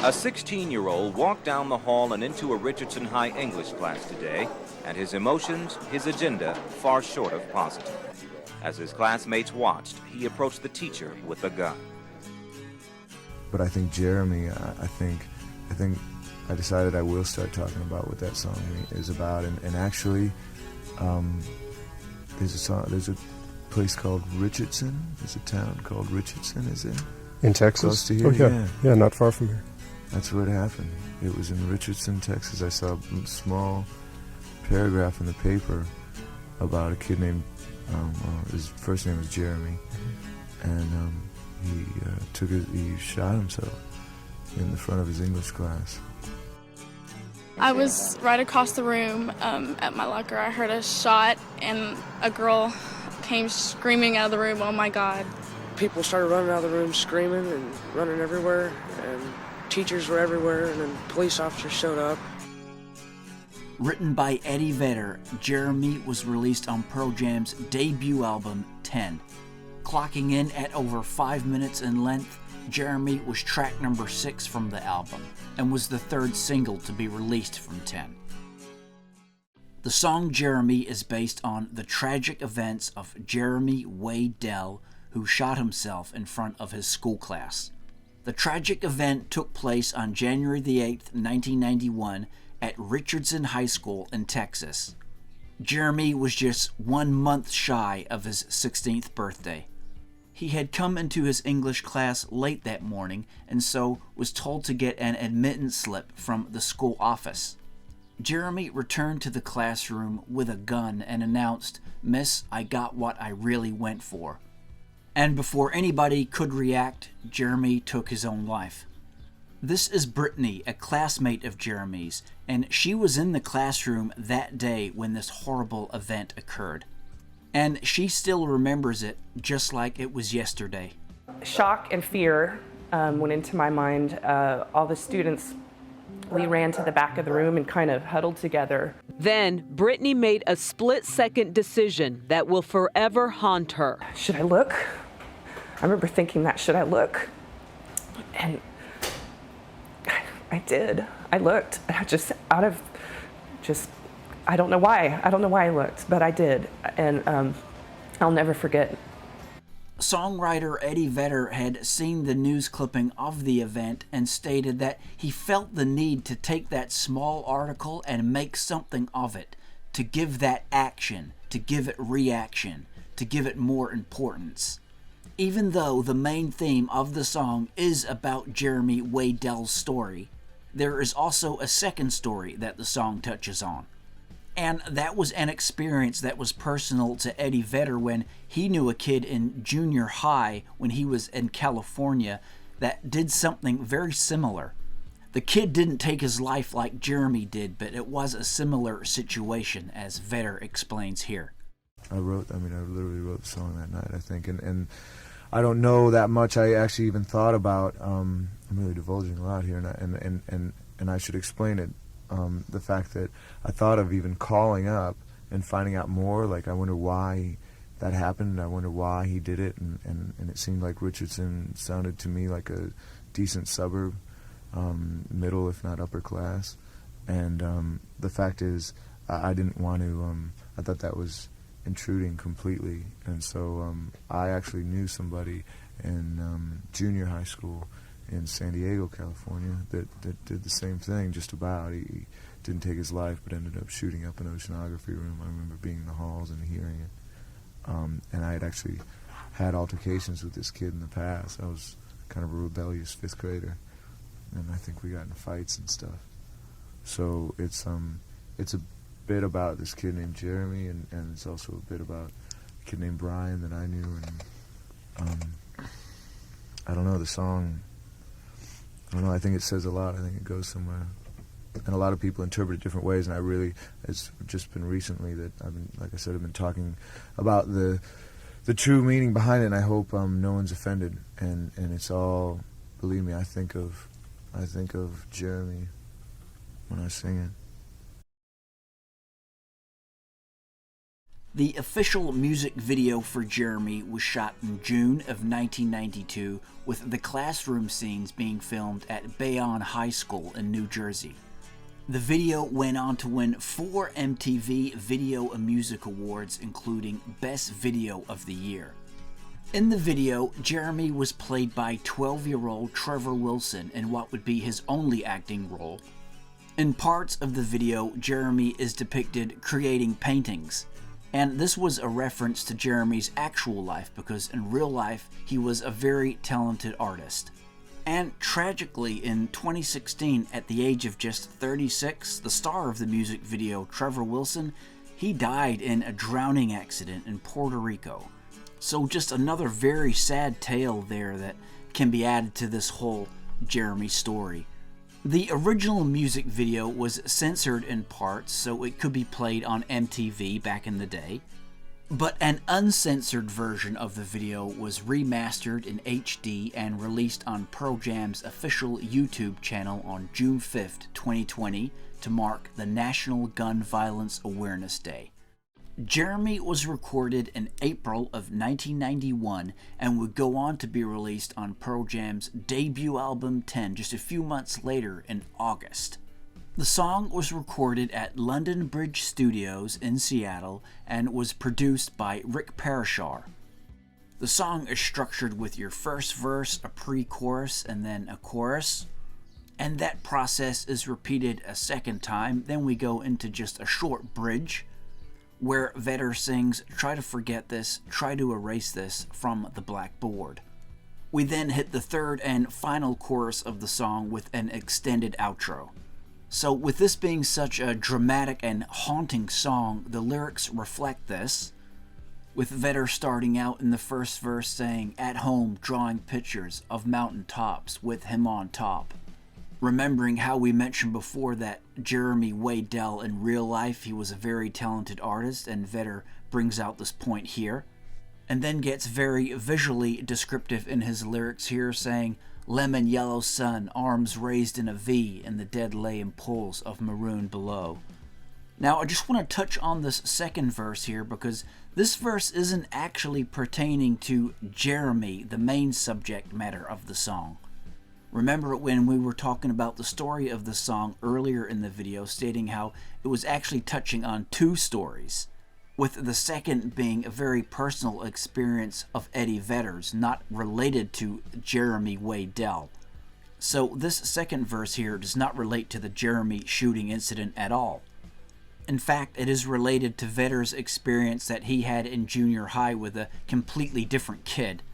A 16-year-old walked down the hall and into a Richardson High English class today, and his emotions, his agenda, far short of positive. As his classmates watched, he approached the teacher with a gun. But I think Jeremy, I think I decided I will start talking about what that song is about. And actually, there's a place called Richardson. There's a town called Richardson, is it? In Texas? Close to here? Oh, yeah. Yeah, not far from here. That's where it happened. It was in Richardson, Texas. I saw a small paragraph in the paper about a kid named, his first name was Jeremy, and he shot himself in the front of his English class. I was right across the room at my locker. I heard a shot, and a girl came screaming out of the room, "Oh my God." People started running out of the room screaming and running everywhere, and teachers were everywhere, and then police officers showed up. Written by Eddie Vedder, Jeremy was released on Pearl Jam's debut album, 10. Clocking in at over 5 minutes in length, Jeremy was track number 6 from the album, and was the third single to be released from 10. The song Jeremy is based on the tragic events of Jeremy Wade Dell, who shot himself in front of his school class. The tragic event took place on January the 8th, 1991, at Richardson High School in Texas. Jeremy was just 1 month shy of his 16th birthday. He had come into his English class late that morning, and so was told to get an admittance slip from the school office. Jeremy returned to the classroom with a gun and announced, "Miss, I got what I really went for." And before anybody could react, Jeremy took his own life. This is Brittany, a classmate of Jeremy's, and she was in the classroom that day when this horrible event occurred. And she still remembers it just like it was yesterday. Shock and fear went into my mind. All the students, we ran to the back of the room and kind of huddled together. Then Brittany made a split-second decision that will forever haunt her. Should I look? I remember thinking that, should I look? And I did. I looked. I I don't know why. I don't know why I looked, but I did. And I'll never forget. Songwriter Eddie Vedder had seen the news clipping of the event and stated that he felt the need to take that small article and make something of it, to give that action, to give it reaction, to give it more importance. Even though the main theme of the song is about Jeremy Wade Dell's story, there is also a second story that the song touches on. And that was an experience that was personal to Eddie Vedder when he knew a kid in junior high when he was in California that did something very similar. The kid didn't take his life like Jeremy did, but it was a similar situation, as Vedder explains here. I literally wrote the song that night, I think, and I don't know that much. I actually even thought about, I'm really divulging a lot here, and I should explain it. The fact that I thought of even calling up and finding out more, like I wonder why that happened, I wonder why he did it, and it seemed like Richardson sounded to me like a decent suburb, middle if not upper class, and the fact is I didn't want to, I thought that was intruding completely, and so I actually knew somebody in junior high school in San Diego, California, that did the same thing, just about. He didn't take his life, but ended up shooting up an oceanography room. I remember being in the halls and hearing it. And I had actually had altercations with this kid in the past. I was kind of a rebellious 5th grader, and I think we got in fights and stuff. So it's a bit about this kid named Jeremy, and it's also a bit about a kid named Brian that I knew, and I don't know, the song, I don't know, I think it says a lot. I think it goes somewhere. And a lot of people interpret it different ways, and it's just been recently that like I said, I've been talking about the true meaning behind it, and I hope no one's offended. And it's all, believe me, I think of Jeremy when I sing it. The official music video for Jeremy was shot in June of 1992, with the classroom scenes being filmed at Bayonne High School in New Jersey. The video went on to win 4 MTV Video and Music Awards, including Best Video of the Year. In the video, Jeremy was played by 12-year-old Trevor Wilson in what would be his only acting role. In parts of the video, Jeremy is depicted creating paintings. And this was a reference to Jeremy's actual life, because in real life, he was a very talented artist. And tragically, in 2016, at the age of just 36, the star of the music video, Trevor Wilson, he died in a drowning accident in Puerto Rico. So just another very sad tale there that can be added to this whole Jeremy story. The original music video was censored in parts so it could be played on MTV back in the day, but an uncensored version of the video was remastered in HD and released on Pearl Jam's official YouTube channel on June 5th, 2020 to mark the National Gun Violence Awareness Day. Jeremy was recorded in April of 1991 and would go on to be released on Pearl Jam's debut album 10 just a few months later in August. The song was recorded at London Bridge Studios in Seattle and was produced by Rick Parashar. The song is structured with your first verse, a pre-chorus, and then a chorus. And that process is repeated a second time. Then we go into just a short bridge, where Vedder sings, "Try to forget this, try to erase this" from the blackboard. We then hit the third and final chorus of the song with an extended outro. So with this being such a dramatic and haunting song, the lyrics reflect this, with Vedder starting out in the first verse saying, "At home drawing pictures of mountain tops with him on top." Remembering how we mentioned before that Jeremy Waddell in real life, he was a very talented artist, and Vedder brings out this point here, and then gets very visually descriptive in his lyrics here, saying, "Lemon yellow sun, arms raised in a V, and the dead lay in pools of maroon below." Now I just want to touch on this second verse here, because this verse isn't actually pertaining to Jeremy, the main subject matter of the song. Remember when we were talking about the story of the song earlier in the video, stating how it was actually touching on 2 stories, with the second being a very personal experience of Eddie Vedder's, not related to Jeremy Waddell. So this second verse here does not relate to the Jeremy shooting incident at all. In fact, it is related to Vedder's experience that he had in junior high with a completely different kid.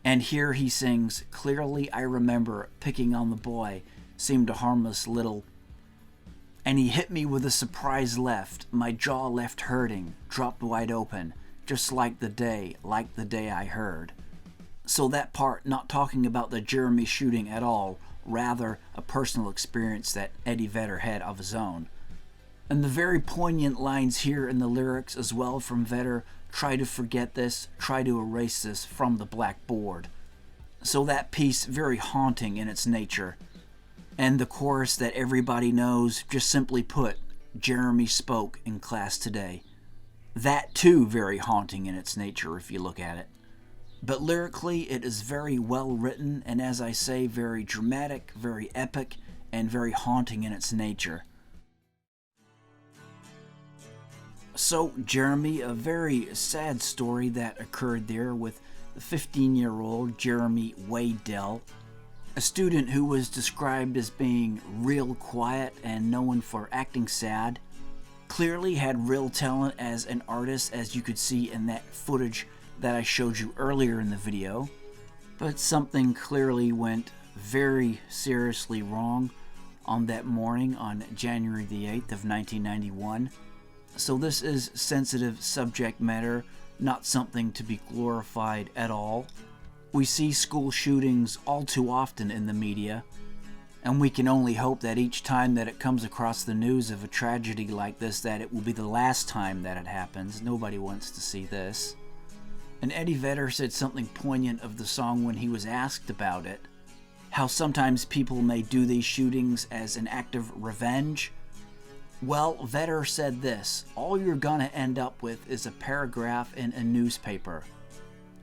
And here he sings, "Clearly I remember picking on the boy, seemed a harmless little, and he hit me with a surprise left, my jaw left hurting, dropped wide open, just like the day I heard." So that part not talking about the Jeremy shooting at all, rather a personal experience that Eddie Vedder had of his own. And the very poignant lines here in the lyrics as well from Vedder, "Try to forget this, try to erase this from the blackboard." So that piece very haunting in its nature. And the chorus that everybody knows, just simply put, "Jeremy spoke in class today." That too very haunting in its nature if you look at it. But lyrically it is very well written, and as I say, very dramatic, very epic, and very haunting in its nature. So Jeremy, a very sad story that occurred there with the 15-year-old Jeremy Waddell, a student who was described as being real quiet and known for acting sad, clearly had real talent as an artist, as you could see in that footage that I showed you earlier in the video, but something clearly went very seriously wrong on that morning on January the 8th of 1991. So this is sensitive subject matter, not something to be glorified at all. We see school shootings all too often in the media, and we can only hope that each time that it comes across the news of a tragedy like this, that it will be the last time that it happens. Nobody wants to see this. And Eddie Vedder said something poignant of the song when he was asked about it, how sometimes people may do these shootings as an act of revenge. Well, Vedder said this: all you're gonna end up with is a paragraph in a newspaper.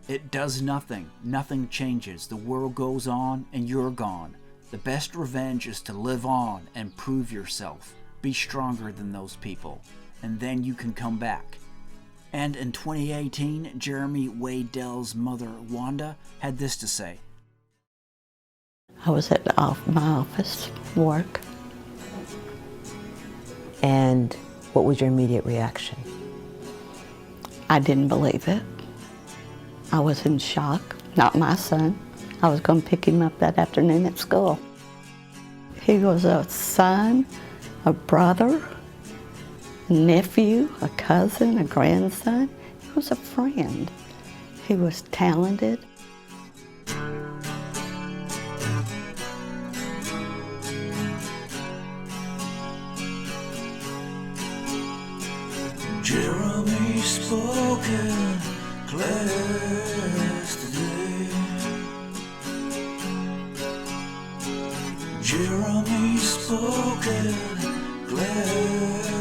It does nothing. Nothing changes. The world goes on and you're gone. The best revenge is to live on and prove yourself. Be stronger than those people, and then you can come back. And in 2018, Jeremy Waddell's mother, Wanda, had this to say. I was at my office, work. And what was your immediate reaction? I didn't believe it. I was in shock. Not my son. I was going to pick him up that afternoon at school. He was a son, a brother, a nephew, a cousin, a grandson. He was a friend. He was talented. Jeremy spoke in class today. Jeremy spoke in class